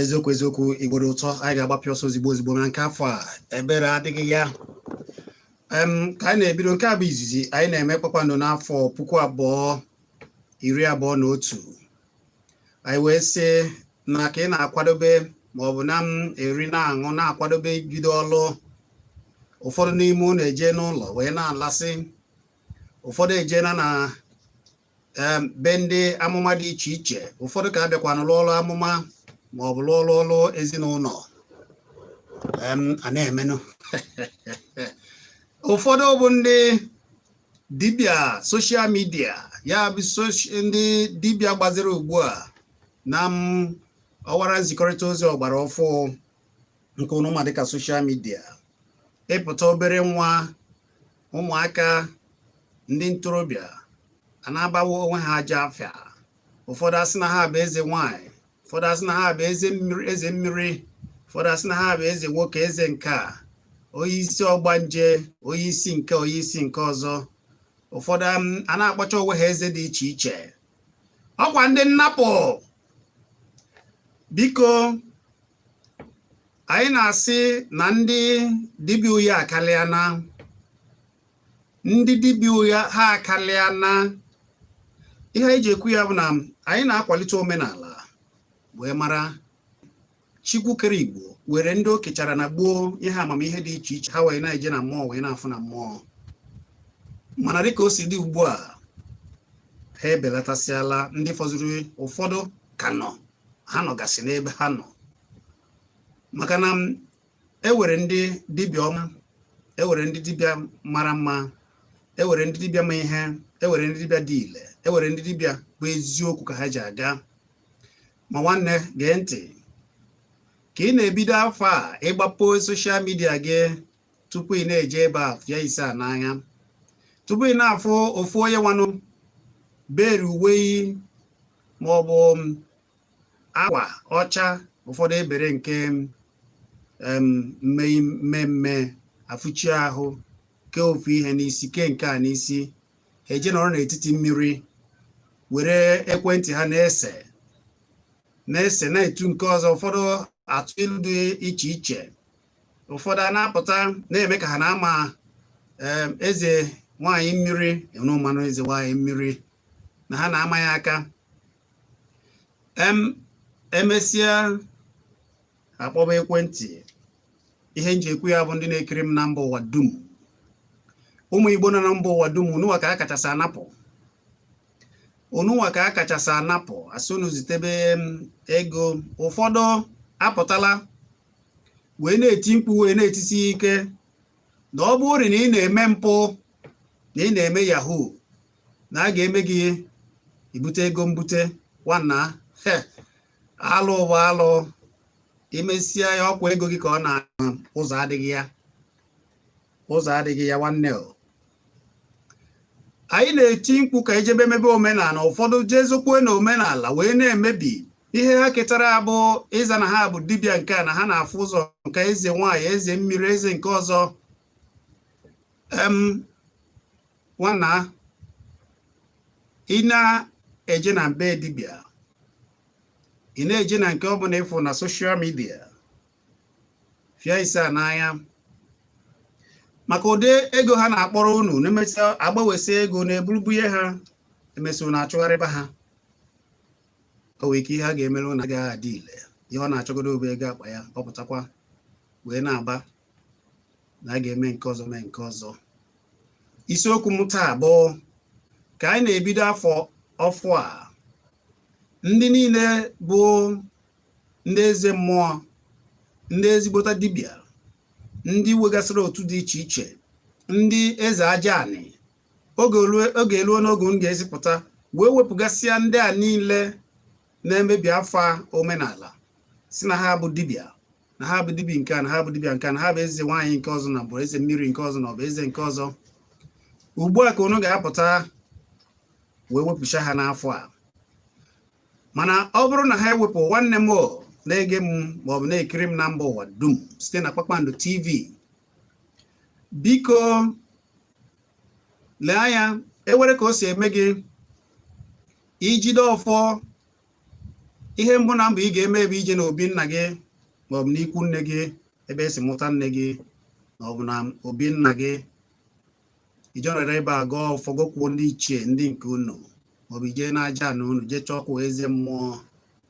eziokwu Igbo dị ụtọ anyị ga-agbapịa ọsọ ozigbo na nke afọ a ebere adịghị ya ka anyị na-ebido nke a bụ izizi anyị na-eme Kpakpando n'afọ 2021 anyị wee sị na ka ị na-akwadobe ma ọ bụ na eri na-aṅụ na-akwadobe ibido ọlụ ụfọdụ n'ime unu eje n'ụlọ wee na-alasị ụfọdụ ejena na be ndị amụma dị iche iche ụfọdụ ka abịakwa n'ụlọ ọrụ amụma ma ọ bụ ọrụ ezinụlọ a na-emenụ ụfọdụ bụ ndị dibịa soshal midia ya bụ ndị dibịa gbaziri ugbu a na ọwara nzikọrịta ozi ọgbara ọfụ nke ụnụma dịka soshal midia ịpụta obere nwa ụmụaka ndị ntorobịa a na-agbawa onwe ha aja afịa ụfọdụ asị na ha bụ eze nwanyị ụfọdụ asị na ha bụ eze mmiri ụfọdụ asị na ha bụ eze nwoke eze nke a onye isi ọgbanje onye isi nke ọzọ ụfọdụ a na-akpọcha onwe ha eze dị iche iche ọkwa ndị nnapụ biko anyị na-asị na ndị dibịa uya akarịana ndị dibịa uya ha akarịana ihe anyị ji ekwu ya bụ na anyị na-akwalite omenala wee mara Chukwu kere Igbo were ndị o kechara na gboo ihe amamihe dị iche iche ha wee na-eje na mmụọ wee na-afụ na mmụọ mana dịka o si dị ugbu a ha ebelatasịala ndị fọzuru ụfọdụ ka nọ ha nọgasị n'ebe ha nọ maka na ewere ndị dibịa ọma ewere ndị dibịa mara mma ewere ndị dibịa ma ihe ewere ndị dibịa dị ile ewere ndị dibịa bụ eziokwu ka ha ji aga ma nwanne gee ntị ka ị na-ebido afọ a ịgbapụ soshal midia gị tupu ị na-eje ebe a fịa ise a n'anya tupu ị na-afụ ofu onye nwanụ beri uwe ma ọ bụ akwa ọcha ụfọdụ ebere nke mmemme afụchi ahụ ke ofu ihe n'isi ke nke a n'isi ha eje nọrọ n'etiti mmiri were ekwentị ha na-ese na-etu nke ọzọ ụfọdụ atụ ilu dị iche iche ụfọdụ a na-apụta na-eme ka ha na-ama eze nwanyị mmiri mmanụ eze nwanyị mmiri na ha na-ama ya aka emesịa akpọba ekwentị ihe nji ekwu ya bụ ndị na-ekiri m na mba ụwa dum ụmụ Igbo nọ na mba ụwa dum unụwa ka a kachasị anapụ asị unu zitebe ego ụfọdụ apụtala wee na-eti mkpu wee na-etisi ike na ọ bụrụ na ị na-eme mpụ na ị na-eme yahoo na a ga-eme gị ibute ego mbute nwanna alụ bụ alụ imesịa ya ọkwa ego gị ka ọ na ụzọ adịghị ya nwanne anyị na-eti mkpu ka ejebe emebe omenala ụfọdụ jee zokwe na omenala wee na-emebi ihe ha ketara bụ ịza na ha bụ dibịa nke a na ha na-afụ ụzọ nke eze nwanyị eze mmiri eze nke ọzọ nwanna ị na-eje na be dibịa ị na-eje na nke ọ bụla ịfụ na soshal midia fịa ise a n'anya maka ụdị ego ha na-akpọrọ unu na-emesịa agbawesị ego na-eburubunye ha emesịrị na-achụgharịba ha o wee ike ihe a ga-emere ụna agaghị adị ile ihe ọ na-achọgodo obe ego akpa ya ọpụtakwa wee na-aba na a ga-eme nke ọzọ mee nke ọzọ isiokwu m taa bụ ka anyị na-ebido ọfụ a ndị niile bụ ndị eze mmụọ ndị ezigbota dibịa ndị wegasịrị otu dị iche iche ndị eze aja anị oge eluo n'oge m ga-ezipụta wee wepụgasịa ndị a niile na-emebi afa omenala si na ha bụ dibịa na ha bụ dibịa nke a na ha bụ dibịa nke a na ha bụ eze nwaanyị nke ọzọ na bụ eze mmiri nke ọzọ na ọ bụ eze nke ọzọ ugbu a ka unu ga-apụta wee wepụcha ha n'afọ a mana ọ bụrụ na ha ewepụ nwanne m na-ege m maọbụ na-ekiri m na mba ụwa dum site na Kpakpando TV biko lee anya ewere ka o si eme gị ijide ọfọ ihe mbụ na mbụ ị ga-eme ebe ije na obi nna gị ma ọ bụ n'ikwu nne gị ebe esi mụta nne gị ma ọ bụ na obi nna gị ijerere ebe a gọọ ụfọgọkwuo ndị ichie ndị nke unu ma ọ bụ ije na aja na unu jee chọọkwa eze mmụọ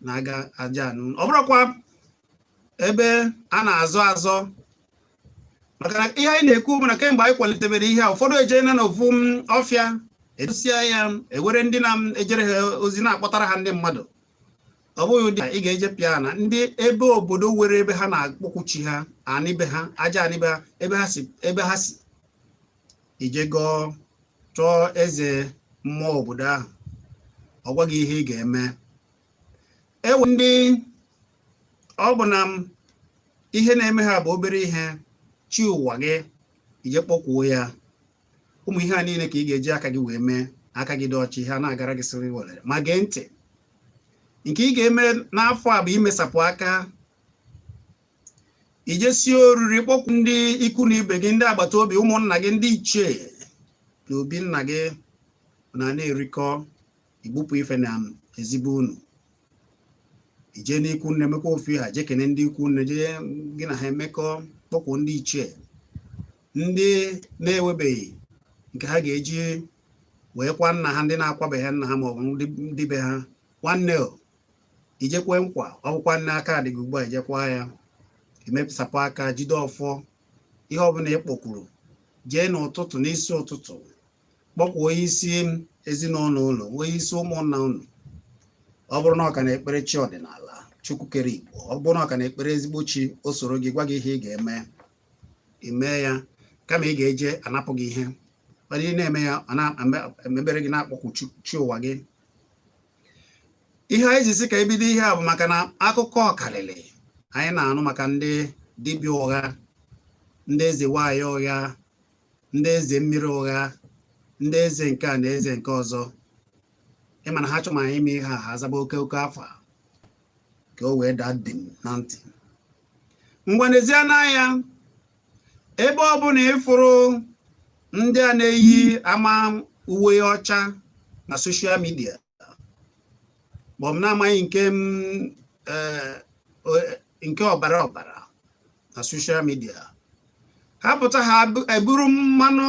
na-aga aja na unu ọ bụrụkwa ebe a na-azọ azọ maka na ihe anyị na-ekwu bụ na kemgbe anyị kwalitebere ihe a ụfọdụ ejena na ofu ọfịa edosia ya ewere ndị na-ejere ha ozi na-akpọtara ha ndị mmadụ ọ bụghị ụdị ị ga-eje pịa na ndị ebe obodo nwere ebe ha na-akpọkwuchi ha anịbe ha aja anịbe ha ebe ha si ije gọọ chọọ eze mmụọ obodo ahụ ọ gwaghị ihe ị ga-eme ewe ndị ọ bụ na ihe na-eme ha bụ obere ihe chi ụwa gị ije kpọkwuo ya ụmụ ihe a niile ka ị ga-eji aka gị wee mee aka gị dị ọcha ihe a na-agara gị sịrị welere ma gee ntị nke ị ga-eme n'afọ a bụ imesapụ aka ije sie oriri kpọkwu ndị ikwu na ibe gị ndị agbata obi ụmụnna gị ndị ichie na obi nna gị na-erikọ igbupụ ife na ezigbo unu ije n'ikwu nne emekwa ofu ha je kene ndị ikwu nne je gị na ha emekọ kpọkwụ ndị ichie ndị na-ewebeghị nke ha ga-eji wee kwa nna ha ndị na-akwabeghị nna ha maọbụ ndị be ha nwanne ijekwe nkwa ọbụkwa nne aka adịghị ugbu a ijekwa ya emepụsapụ aka jide ọfọ ihe ọbụla ị kpọkwuru jee n'ụtụtụ n'isi ụtụtụ kpọkwuo isi ezinụlọ ụlọ nwee isi ụmụnna unu ọ bụrụ na ọ ka na-ekpere chi ọdịnala Chukwu kere Igbo ọ bụrụ na ọ ka na-ekpere ezigbo chi o soro gị gwa gị ihe ị ga-eme ime ya kama ị ga-eje anapụ gị ihe onye na-eme ya emebere gị na-akpọkwu chi ụwa gị ihe anyị ji sị ka ebido ihe a bụ maka na akụkọ ọkalịlị anyị na-anụ maka ndị dibịa ụgha ndị eze nwanyị ụgha ndị eze mmiri ụgha ndị eze nke a na eze nke ọzọ ịma na ha chọrọ anyị ime ihe a ha zaba oke afọ ka o wee daa dị na ntị ngwa n'ezie n'anya ebe ọ bụla ịfụrụ ndị a na-eyi ama uwe ọcha na soshal midia ma ọ bụ na-amaghị nke ọbara na soshal midia ha pụta ha eburu mmanụ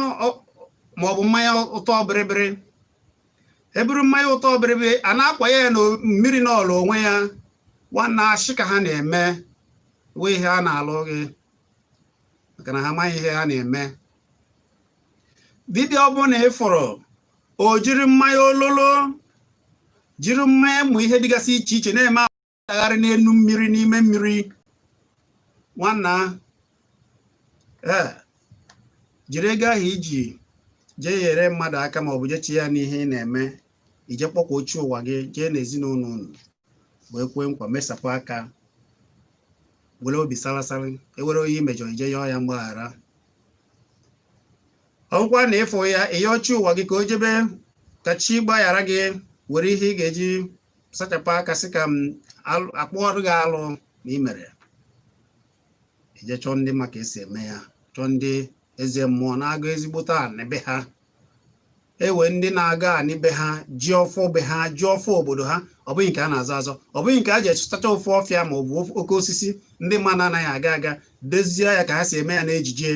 ma ọ bụ mmanya ụtọ bịrịbịrị eburu mmanya ụtọ bịrịbịrị a na-akwa ya na mmiri n'ọlụ onwe ya nwanne ashị ka ha na-eme wee ihe a na-alụ gị maka na ha amaghị ihe ha na-eme dibịa ọ bụla ịfụrụ o jiri mmanya ololo jiri mmanya mụ ihe dịgasị iche iche na-eme agharị n'elu mmiri n'ime mmiri nwanna jiri ego ahụ iji jee nyere mmadụ aka ma ọ bụ jechi ya n'ihe ị na-eme ije kpọkwa ochie ụwa gị jee n'ezinụlọ unu wee kwee nkwa mesapụ aka were obi sarasara ewere onye imejọ ije yọọ ya mgbaghara ọgwụkwa na ịfụ ya ihe ochie ụwa gị ka o jebe ka chi gbaghara gị were ihe ị ga-eji sachapụ aka sị ka akpọọrụ gị alụ na imere ije chọọ ndị maka esi eme ya chọọ ndị eze mmụọ na-aga ezigbo taa n'ebe ha ewe ndị na-aga anịbe ha ji ọfọ be ha ji ọfọ obodo ha ọ bụghị nke a na-azọ azọ ọ bụghị nke a ji echụtacha ofe ọfịa ma ọ bụ oke osisi ndị mmadụ anaghị aga dozie ya ka ha si eme ya n'ejije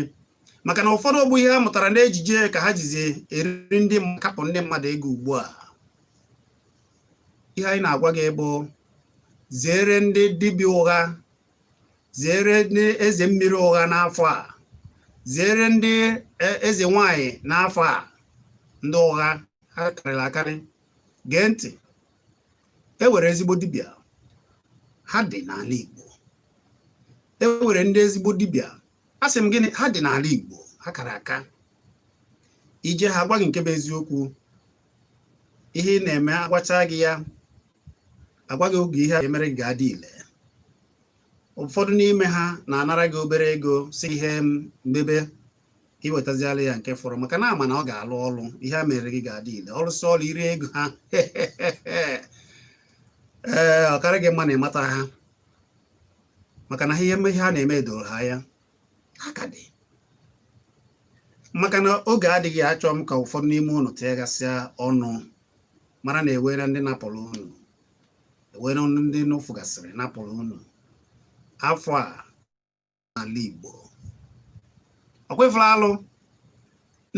maka na ụfọdụ ogbu ihe ha mụtara n'ejije ka ha jizi eriri ndị kapụ ndị mmadụ ego ugbu a ihe anyị na-agwa gị bụ zere ndị dibịa ụgha zere ndị eze mmiri ụgha n'afọ a zere ndị eze nwanyị n'afọ a ndị ụgha ha karịrị akarị gee ntị ewere ezigbo dibịa ha dị n'ala Igbo ewere ndị ezigbo dibịa asị m gịnị ha dị n'ala Igbo ha kara aka ije ha agwaghị nke bụ eziokwu ihe ị na-eme agwacha gị ya agwaghị oge ihe a emere gị ga-adị ile ụfọdụ n'ime ha na-anara gị obere ego si ihe mbebe iwetaziala ya nke fọrọ maka na ama na ọ ga-alụ ọrụ ihe a mere gị ga-adị ile ọrụsị ọrụ iri ego ha ọ karị gị mma na ịmata ha maka na ihe ha na-eme doro ha ya ha ka dị maka na oge adịghị achọ m ka ụfọdụ n'ime unu tegasịa ọnụ mara na ewere ndị napụrụ unu wee ndị n'ofu gasịrị napụrụ unu afọ a n'ala Igbo ọkwefụrụ alụ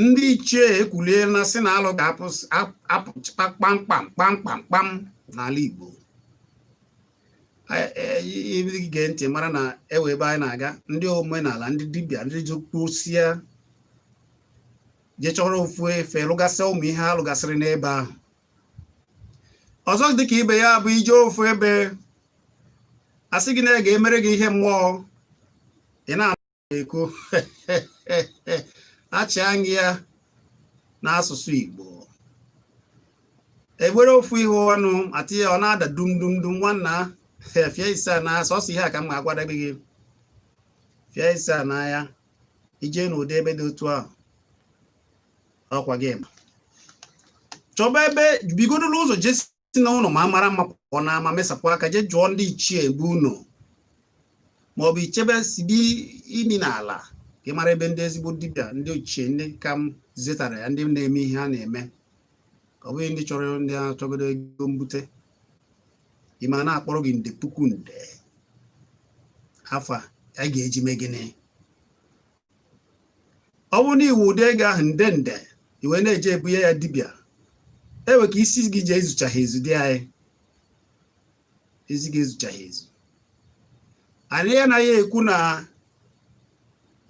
ndị ichie ekwuliela sị na alụ ga-apụ kpamkpam n'ala Igbo gee ntị mara na ewe ebe anyị na-aga ndị omenala ndị dibịa ndị jikwosia je chọrọ ofu efe lụgasịa ụmụ ihe ha lụgasịrị n'ebe ahụ ọzọ dịka ibe ya bụ ije ofu ebe asị gị na ị ga-emere gị ihe mmụọ ị na-ekwu achị anyị ya n'asụsụ Igbo egbere ofu ihe ọnụ atinye ọ na-ada dum nwanna fie ise na sọsọ ihe a ka m ga-agwadebe gị fie ise na ya ije n'ụdị ebe dị otu ahụ ọkwa gị chọba ebe bigodoro ụzọ jesi na ụlọ ma mara mma pụọ na ama mesapụ aka je jụọ ndị ichie ebe unu maọbụ ichebe sibi imi n'ala ka ị mara ebe ndị ezigbo dibịa ndị ochie ndị ka m zetara ya ndị na-eme ihe a na-eme ka ọ bụghị ndị chọrọ ndị a chọgodo ego mbute ime a na-akpọrọ gị nde puku nde afọ a ga-eji mee gịnị ọ bụ na iwu ụdị ego ahụ nde iwe na-eje ebunye ya dibịa ewe ka isi gị ji ezuchaghị ezu dị anyị ezi gị ezuchaghị ezu anyị anaghị ekwu na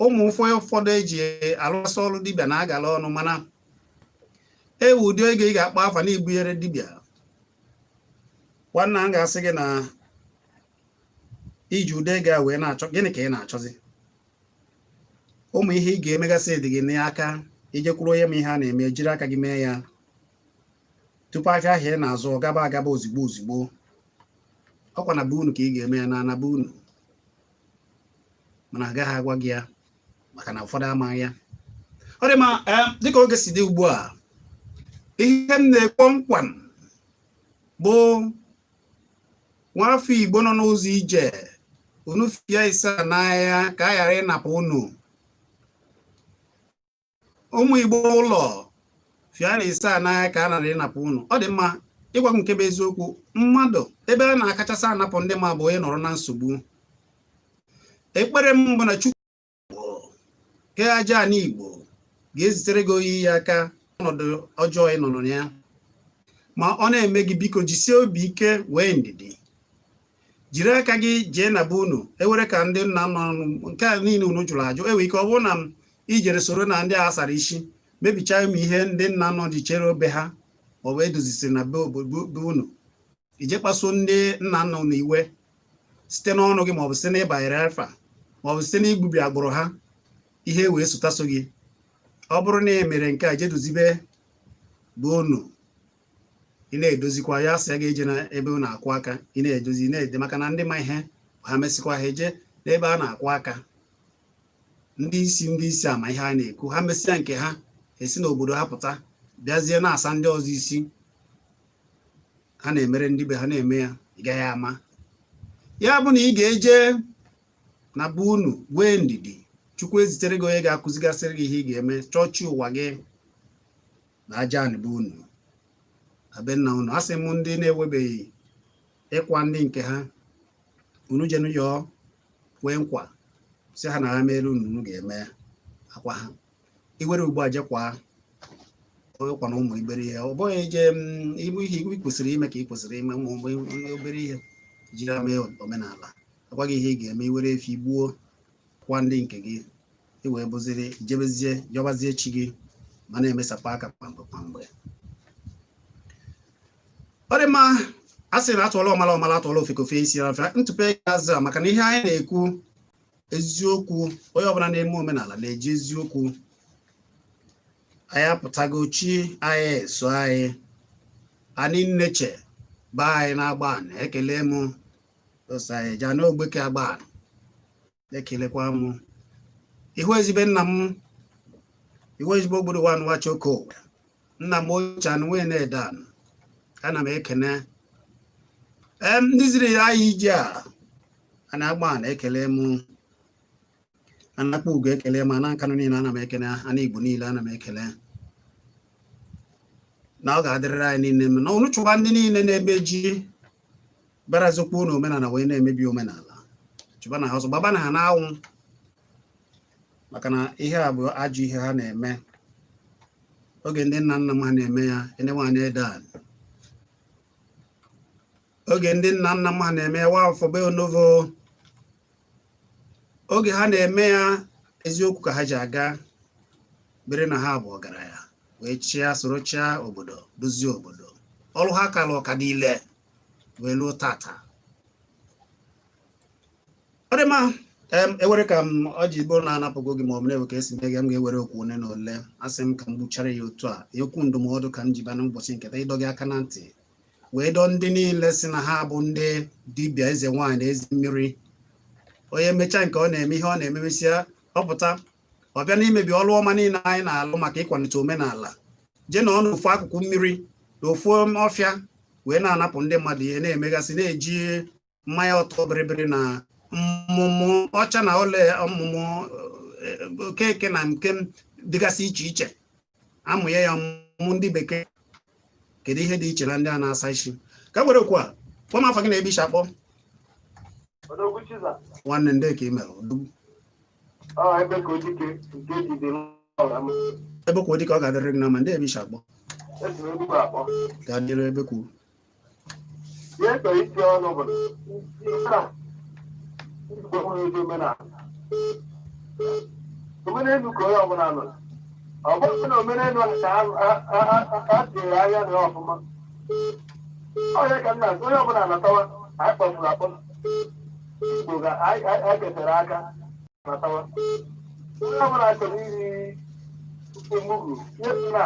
ụmụ ụfọdụ eji alụsị ọrụ dibịa na-agala ọnụ mana ewu ụdị ego ị ga-akpọ afa na ibunyere dibịa nwanna m ga-asị gị na iji ụdị ego a wee na-achọ gịnị ka ị na-achọzi ụmụ ihe ị ga-emegasị dị gị n'aka ijekwuru onye ma ihe a na-eme jiri aka gị mee ya tupu afịa ahịa ị na-azụ gaba agaba ozigbo ọkwa na be unu ka ị ga-eme ya na anaba unu mana agaghị agwa gị ya maka na ụfọdụ amaghị ya ọ dị ma dịka oge si dị ugbu a ihe m na-ekpọ nkwa bụ nwafọ Igbo nọ n'ụzọ ije unu fie ise n'ahịa ka a ghara ịnapụ unu ụmụ Igbo ụlọ fia na ise n'ahịa ka a nara ịnapụ unu ọ dị mma ịgwa m nke bụ eziokwu mmadụ ebe a na-akachasị anapụ ndị ma bụ onye nọrọ na nsogbu ekpere m bụ na Chukwu ke aja ana Igbo ga-ezitere gị oyi ya aka ọnọdụ ọjọọ ị nọ ya ma ọ na-eme gị biko jisie obi ike wee ndidi jiri aka gị jee na be unu ewere ka ndị nna nọ nke a niile unu jụrụ ajụ ewe ike ọ bụrụ na m ijere soro na ndị a sara isi mebichaa ụmụ ihe ndị nna nọ ji chere obe ha ọ bụ edozisiri na be unu ije kpaso ndị nna nọ n'iwe site n'ọnụ gị maọbụ site n'ịbanyere afa maọbụ site n'igbubi agbụrụ ha ihe wee sotaso gị ọ bụrụ na e mere nke a jedozibe bụ unu ị na-edozikwa ya sị ga-eje na ebe unu akwụ aka ị na-edozi na-ede maka na ndị ma ihe ha mesịkwa ha eje n'ebe a na-akwụ aka ndị isi ama ihe a na-ekwu ha mesịa nke ha esi n'obodo ha pụta bịazie na-asa ndị ọzọ isi ha na-emere ndị be ha na-eme ya ị gaghị ama ya bụ na ị ga-eje na be unu wee ndidi Chukwu ezitere gị onye ga-akụzigasịrị gị ihe ị ga-eme chọọchị ụwa gị na aja anị be unu abe nna unu asị m ndị na-ewebeghị ịkwa ndị nke ha unu jenu yọọ kwee nkwa si ha na ha meere unu ga-eme akwa ha iwere ugbu a jekwa ọkwa na ụmụ ibere ihe ọ bụghị je ibu ihe ị kwesịrị ime ka ị kwesịrị ime ụmụ obere ihe jiri mee omenala agwa gị ihe ị ga-eme iwere efi gbuo kwa ndị nke gị iwee bụziri ijebezie jọbazie chi gị ma na-emesapụ aka kwamgbe ọ dị mma a sị na atụọla ọmala atụọla ofekofe isi afịa ntụpe ga-aza maka na ihe anyị na-ekwu eziokwu onye ọbụla na-eme omenala na-eji eziokwu anyị apụtago chi anyị eso anyị nneche ba anyị na-agba ekele m osa anyị ja n'ogbeke agba ekelekwa m ihu ezibe nna m ihu ezigbo obodo wa Nwachoko nna m ochie anụ nwee na-edan ana m ekene ndị ziri anyị ije a na-agba ekele m anakpa ugo ekele ma na nkanụ niile ana m ekele ana Igbo niile ana m ekele na ọ ga-adịrịrị anyị niile m na unu chụba ndị niile na-ebe ji bara zokwu na omenala wee na-emebi omenala chụba na ha ọzọ gbaba na ha na-anwụ maka na ihe a bụ ajọ ihe ha na-eme oge ndị nna nna m ha na-eme ya enewanya edan oge ndị nna nna m ha na-eme ya wa afọ be onovo oge ha na-eme ya eziokwu ka ha ji aga bere na ha bụ ọgaranya wee chịa soro chịa obodo dozie obodo ọrụ ha kala ọka niile wee lụọ tata ọ dị mma ewere ka m ọ ji bụrụ na anapụgo gị ma ọ bụ na-ewe ka esi mee gị m ga-ewere okwu one na ole asị m ka m gbuchara ya otu a okwu ndụmọdụ ka m ji ba n'ụbọchị nketa ịdọ gị aka na ntị wee dọọ ndị niile si na ha bụ ndị dibịa eze nwaanyị na ezi mmiri onye mechaa nke ọ na-eme ihe ọ na-ememesịa ọpụta ọ bịa n'imebi ọrụ ọma niile anyị na-alụ maka ịkwalite omenala jee na ọnụ ofu akụkụ mmiri na ofu ọfịa wee na-anapụ ndị mmadụ ihe na-emegasị na-eji mmanya ọtọ bịrịbịrị na mmụmụ ọcha na ole ọmụmụ okeke na nke dịgasị iche iche amụnye ya ọmụmụ ndị bekee kedu ihe dị iche na ndị a na-asa isi ka were okwu a kpọm afọ gị na-ebi akpọ nwanne ndị ka ị mere ebe kwa dịka ọ ga-adịrị gị na ma ndị ebi akpọ ga-adịrị ebe kwuru omenelu ka onye ọbụla nọ ọ bụrụ na omenelu ka a tiri anya na ọfụma onye ka nna onye ọbụla natawa anyị kpọfuru akpọ Igbo ga anyị ketere aka natawa onye ọbụla chọrọ iri emugwu ihe na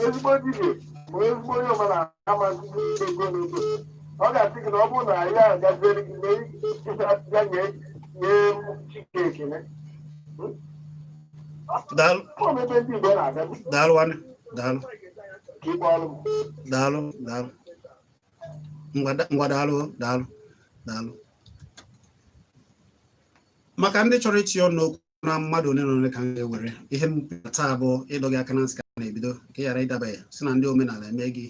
ezigbo dibịa bụ ezigbo onye ọbụla amazi ego n'ego ọ ga-asị gị na ọ bụrụ na ya agaziere gị ya nye Chike ekele daalụ nwanne daalụ ngwa daalụ maka ndị chọrọ itinye ọnụ okwu na mmadụ one na one ka m ga-ewere ihe m taa bụ ịdọ gị aka na ntị ka na-ebido ka ị ghara ịdaba ya si na ndị omenala eme gị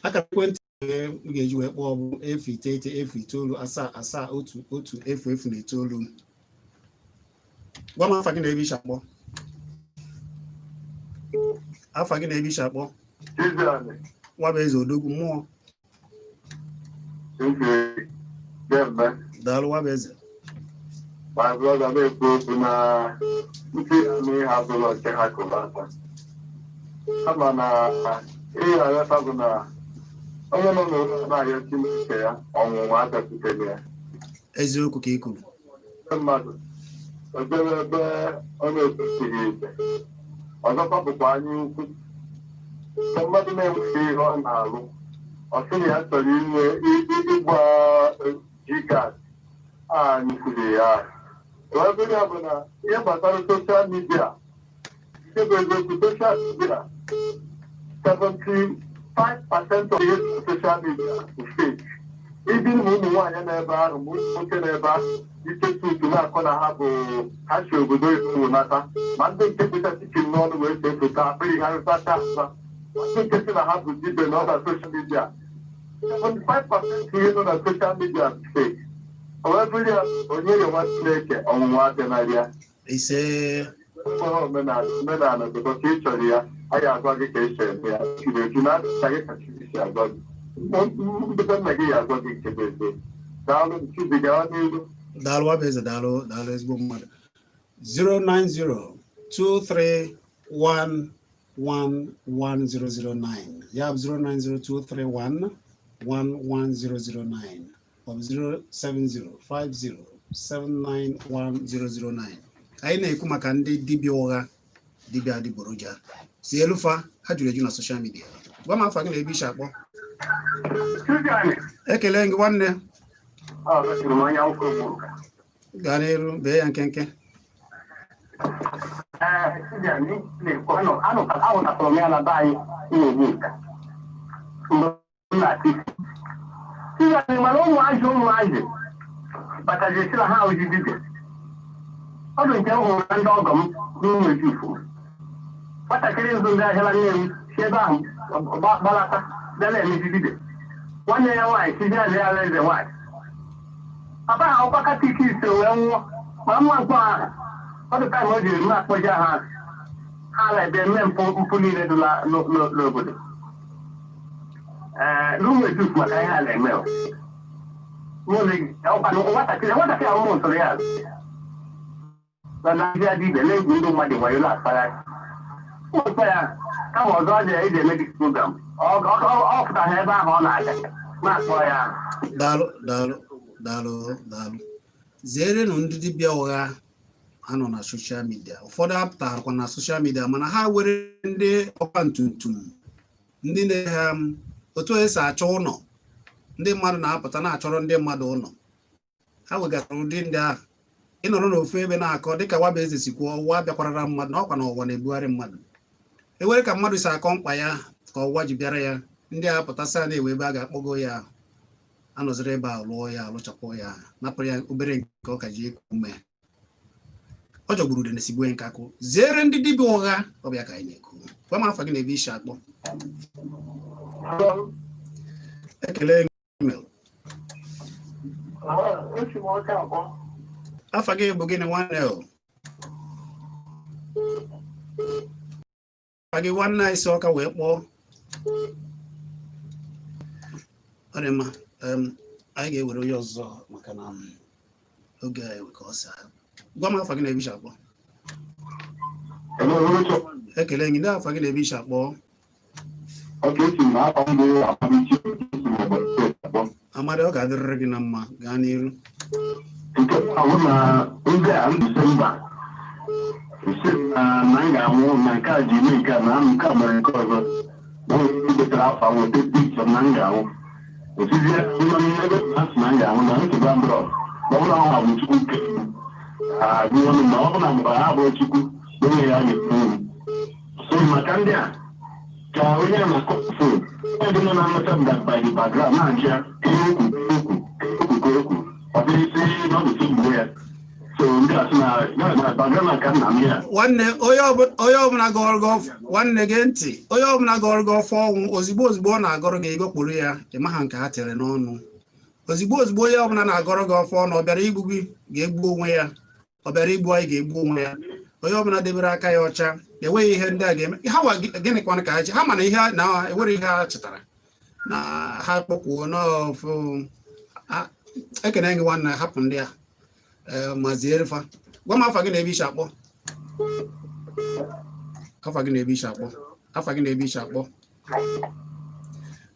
akara ekwentị m ga-eji wee kpọọ bụ 099777009 gwa m afa gị na-ebe iche akpọ afa gị na-ebe iche akpọ nwa bụ eze odogwu mmụọ daalụ nwa bụ eze my brother na-ekwu okwu na ndị ame ha bụrụ nke ha kụbata ama na ihe aghọta bụ na onye nọ n'ụlọ na-arịọ Chineke ya ọnwụnwa abịakwutere ya eziokwu ka ị kwuru mmadụ obere ebe ọ na-ekwesịghị ibe ọzọkwa bụkwa anya ukwu mmadụ na-enweghị ihe ọ na-alụ ọ sịrị ya chọrọ inwe ịgba jigas anyị kwuru ya ebe ya bụ na ihe gbasara soshal midia nke bụ eziokwu soshal midia 75% of ihe soshal midia bụ fake ibi na ụmụ nwaanyị n'ebe ahụ ma ụmụ nwoke n'ebe ahụ ichetu utu na-akọ na ha bụ ha si obodo iwu nata ma ndị nke kpụcha chikin n'ọnụ wee see foto akpịrị ha rụtacha asa ma ndị nke si na ha bụ dibe na ọ na soshal midia 75% ihe nọ na soshal midia bụ fake owebụrụ ya onye nyewa Chineke ọnwụnwa adịnarịa ise omenala bụ ka ị chọrọ ya a ga-agwa gị ka esi eme ya juru eju na-adịchaghị ka Chineke agwa gị mbido nna gị ya agwa gị nke bụ eze daalụ Chizzy gawa n'ihu daalụ wabeze daalụ ezigbo mmadụ 09023111009 ya bụ 09023111009 ọ bụ 07050791009 anyị na-ekwu maka ndị dibịa ụgha dibịa adịgboroja si elufa ha juru eju na soshal midia gwa m afọ gị na-ebe iche akpọ ekele gị nwanne gaa n'elu bee ya nkenke mana ụmụazị batazisila ha oji dibịa ọ bụ nke m hụrụ na ndị ọgọ m n'ụlọ Ejifụ nwatakịrị nzu ndị ahịara nne m si ebe ahụ gbalata bịa na-emezi dibịa nwanne ya nwaanyị Chizzy ala eze nwaanyị papa ha ọkwa tikisi wee nwụọ ma mma mkpọ ahụ ọ dị taịm o jiri mma akpọja ha ha na-ebe eme mpụ niile dị n'obodo n'ụmụetufu maka ihe a na-eme nwatakịrị ahụmụ nsoro ya na Naịjirịa dị ibe na-egwu ndị mmadụ wayo na-akpagharị ụtọ ya kama ọzọ ọ jere iji eme dis program ọ pụtara ebe ahụ ọ na-aga na-akpọ ya. Daalụ zerenụ ndị dibịa ụgha ha nọ na soshal midia. Ụfọdụ apụtarakwa na soshal midia mana ha were ndị ọkwa ntumtum ndị na-ha otu esi achọ ụlọ ndị mmadụ na-apụta na-achọrọ ndị mmadụ ụlọ ha wegatara ụdị ndị ahụ ịnọrọ n'ofu ebe na-akọ dịka waba eze si kwuo ụwa bịakwarara mmadụ na ọkwa na ụwa na-ebugharị mmadụ ewere ka mmadụ si akọ mkpa ya ka ụwa ji bịara ya ndị a pụtasịa na-ewe ebe a ga-akpọgo ya anọziri ebe a lụọ ya alụchapụ ya napụrụ ya obere nke ọ ka ji eku ume ọ jọgburu ude na-esigbuo nkakụ. Zere ndị dibịa ụgha ọbịa ka anyị na-ekwu. Gwa m afa gị na-ebe isi akpọ. Ekele email. Afa gị bụ gịnị nwanne o? Afa gị nwanne isi ọka wee kpọọ. Ọ dị mma. Anyị ga-ewere onye ọzọ maka na oge anyị ka ọ saa. Gwa m afa gị na-ebi akpọ. Ekele gị ndị afa gị na-ebi akpọ. Amadi ọ ga-adịrịrị gị na mma gaa n'iru. Nke ahụ na ndị a Disemba isi na anyị ga-anwụ na nke a ji eme nke a na nke a mere nke ọzọ na wetara afọ weta pikchọ na m ga-anwụ osizie ebe asị na m ga-anwụ na nsogbu abụrọ ọ bụla ahụ bụ Chukwu nke agụọnụ na ọ bụ na mgbe ha bụ Chukwu onye ya ga-ekwu so maka ndị a ka onye na-akọfụ ndị nọ na-amata by background na-achị ya okwu ọ dịghị isi n'ọdụsị Igbo ya so ndị a sị na background ka nna m ya nwanne onye ọbụla gọrọ nwanne gị ntị onye ọbụla gọrọ gị ọfọ ọnwụ ozigbo ọ na-agọrọ gị ego kpụrụ ya ịmaha nke ha tere n'ọnụ ozigbo onye ọbụla na-agọrọ gị ọfọ ọnụ ọ bịara igbu gị ga-egbu onwe ya ọ bịara igbu anyị ga-egbu onwe ya onye ọbụla debere aka ya ọcha enweghị ihe ndị a ga-eme ha wa gịnị kwanụ ka ha ji ha mana ihe na enwere ihe ha chetara na ha kpọkwuo n'ofu ekene gị nwanne hapụ ndị a mazierefa. Gwa m afa gị na-ebe isi akpọ. Afa gị na-ebe isi akpọ. Afa gị na-ebe isi akpọ.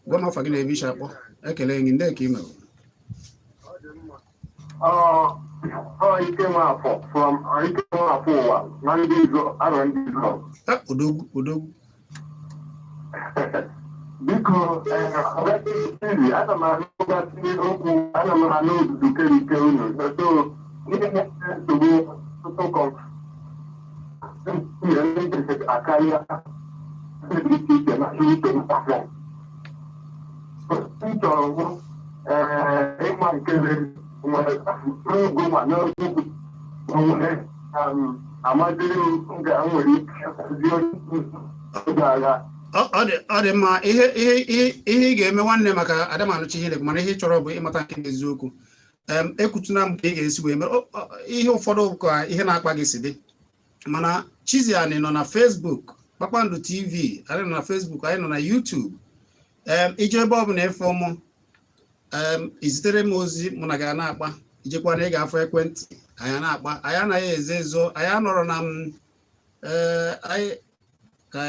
Gwa m afa gị na-ebe isi akpọ. Ekele gị ndị ka ị mere. Ike Nwafọ from Ike Nwafọ ụwa na ndị Igbo arọ ndị Igbo. Odogwu. Biko ana m anụgasị okwu ana m anụ ozuzu kerike unu so ihe nsogbu tụtụkọ akarịa dị iche iche na ike mkpafọ m chọrọ bụ ịma nke nwere n'ogo ma n'ogo nwere amadịrị m nwere ike oge agha. Ọ dị mma ihe ị ga-eme nwanne maka Adamanụchi ihe mana ihe ị chọrọ bụ ịmata nke eziokwu. Ekwutuna m ka ị ga-esi wee mere ihe ụfọdụ ka ihe na-akpa gị si dị mana Chizzy anyị nọ na Facebook Kpakpando TV anyị nọ na Facebook anyị nọ na YouTube ije ebe ọ bụla ịfụ mụ izitere m ozi mụ na gị na-akpa ijekwa na ị ga-afọ ekwentị anyị na-akpa anyị anaghị ezo ezo anyị anọrọ na ka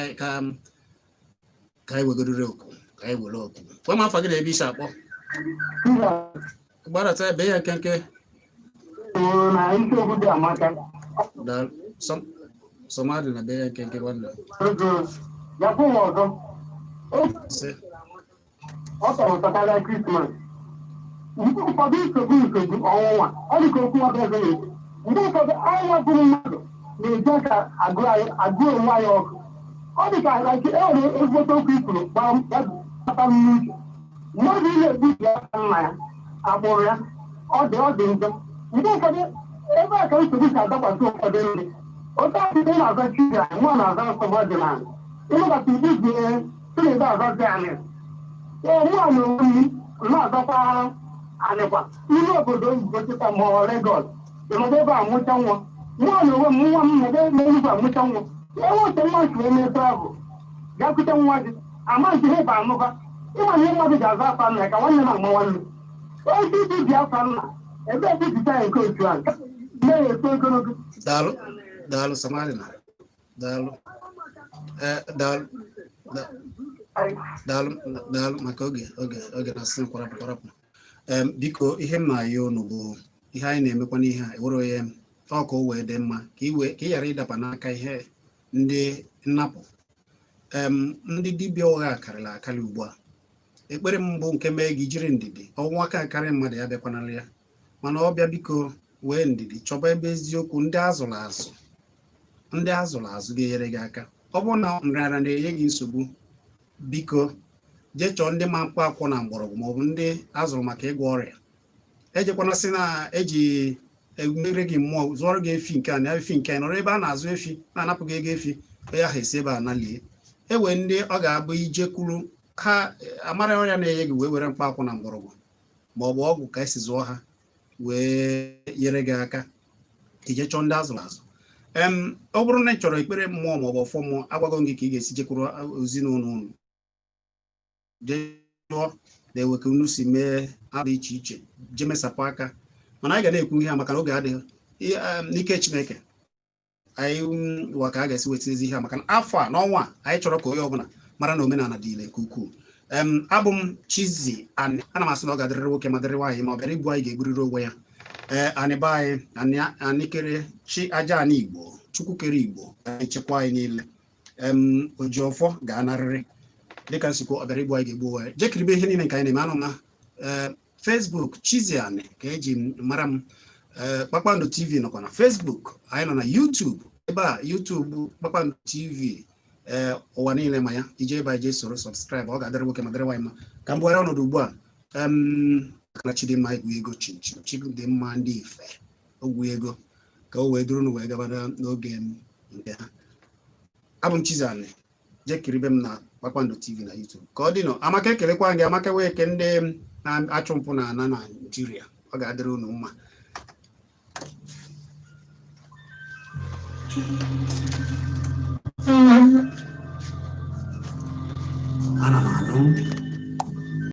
anyị wegorire okwu ka anyị were okwu. Gwa m afa gị na-ebe isi akpọ. Gbadata ebe ya nkenke Somadị na be ya nkenke nwanne. Ọ tọrọ ụtọkarịa Krismas ụfọdụ nsogbu ọnwụnwa ọ dị ka okwu nwabeghị mgbe ụfọdụ anyị nwebụrụ mmadụ na-eji aka agụ onwe anyị ọkụ ọ dị ka enwere ezigbote okwu ifuru gbata n'uche mmadụ ile egbuji aka nna ya agbụrụ ya ọ dị njọ mgbe ụfọdụ ebe a ka nsogbu si adakwasị ụfọdụ ndị otu akụkọ na-aza Chizzy anyị nwa na-aza nsogbu ọdịnala ịnabata igbu ji ihe tụnebe azazi anyị mụ a na onwe m na-adọkwa anịkwa ihe obodo oyibo kịta ma ọ Lagos ịnọdụ ebe a mụcha nwa nwa na onwe m nwa m nọdụ ebe oyibo amụcha nwa ewe otu nwa si eme travel ga-akụta nwa gị ama nke ihe ba amụba ịma na ihe mmadụ ga-aza afa nna ka nwanne na ama nwanne ozi dị ji afa nna ebe ebipụta ya nke otu a na-eto ogologo daalụ Samarina daalụ daalụ maka oge na-asị kwarapụ biko ihe m na-ayọ unu bụ ihe anyị na-emekwa n'ihe a ewere ya ọ ka o wee dị mma ka ị ghara ịdaba n'aka ihe ndị nnapụ ndị dibịa ụgha akarịrị akarị ugbu a ekpere m bụ nke mee gị jiri ndidi ọnwa aka akarị mmadụ ya bịakwanara ya mana ọ bịa biko wee ndidi chọba ebe eziokwu ndị azụrụ azụ ga-enyere gị aka ọ bụrụ na nrịanrịa na-enye gị nsogbu biko jee chọọ ndị ma mkpa akwụkwọ na mgbọrọgwụ maọbụ ndị azụrụ maka ịgwọ ọrịa ejekwana sị na eji emere gị mmụọ zụọrọ gị efi nke a na efi nke a nọrọ ebe a na-azụ efi na-anapụ gị ego efi ya ha esi ebe a nalie ewe ndị ọ ga-abụ ijekwuru ha amara ọrịa na-enye gị wee were mkpa akwụkwọ na mgbọrọgwụ maọbụ ọgwụ ka esi zụọ ha wee nyere gị aka ije chọọ ndị azụrụ azụ ọ bụrụ na ị chọrọ ekpere mmụọ maọbụ ọfọ mmụọ agwago gị ka ị ga-esi jekwuru ezinụlọ unu jee jụọ na-ewe ka unu si mee ha dị iche iche jee mesapụ aka mana anyị ga na-ekwu ihe a maka na oge adịghị n'ike Chineke anyị wa ka a ga-esi weta ezi ihe a maka na afọ a n'ọnwa anyị chọrọ ka onye ọbụla mara na omenala dị ile nke ukwuu abụ m Chizzy ana m asị na ọ ga-adịrịrị nwoke ma dịrị nwaanyị ma ọ bịara igbu anyị ga-egburiri onwe ya anyị be anyị kere chi aja anyị Igbo Chukwu kere Igbo anyị chekwa anyị niile Ojiọfọ ga-anarịrị dịka nsikwu ọ bịara igbu anyị ga-egbu onwe ya jekiribe ihe niile nke anyị na-eme anụ na Facebook Chizzy Ani ka eji mara m Kpakpando TV nọkwa na Facebook anyị nọ na YouTube ebe a YouTube Kpakpando TV ụwa niile ma ya ije ebe anyị jee soro subscribe ọ ga-adịrị nwoke ma dịrị nwaanyị ma ka m bụgharị ọnọdụ ugbu a na Chidimma egwu ego Chidimma ndị Ife ogwu ego ka o wee duru nu wee gabara n'oge nke ha abụ m Chizzy Ani jee kiribe m na Kpakpando TV na YouTube ka ọ dị nọ Amaka ekelekwa gị Amaka wee ke ndị na-achụ mpụ na Naịjirịa ọ ga-adịrị unu mma ana m anụ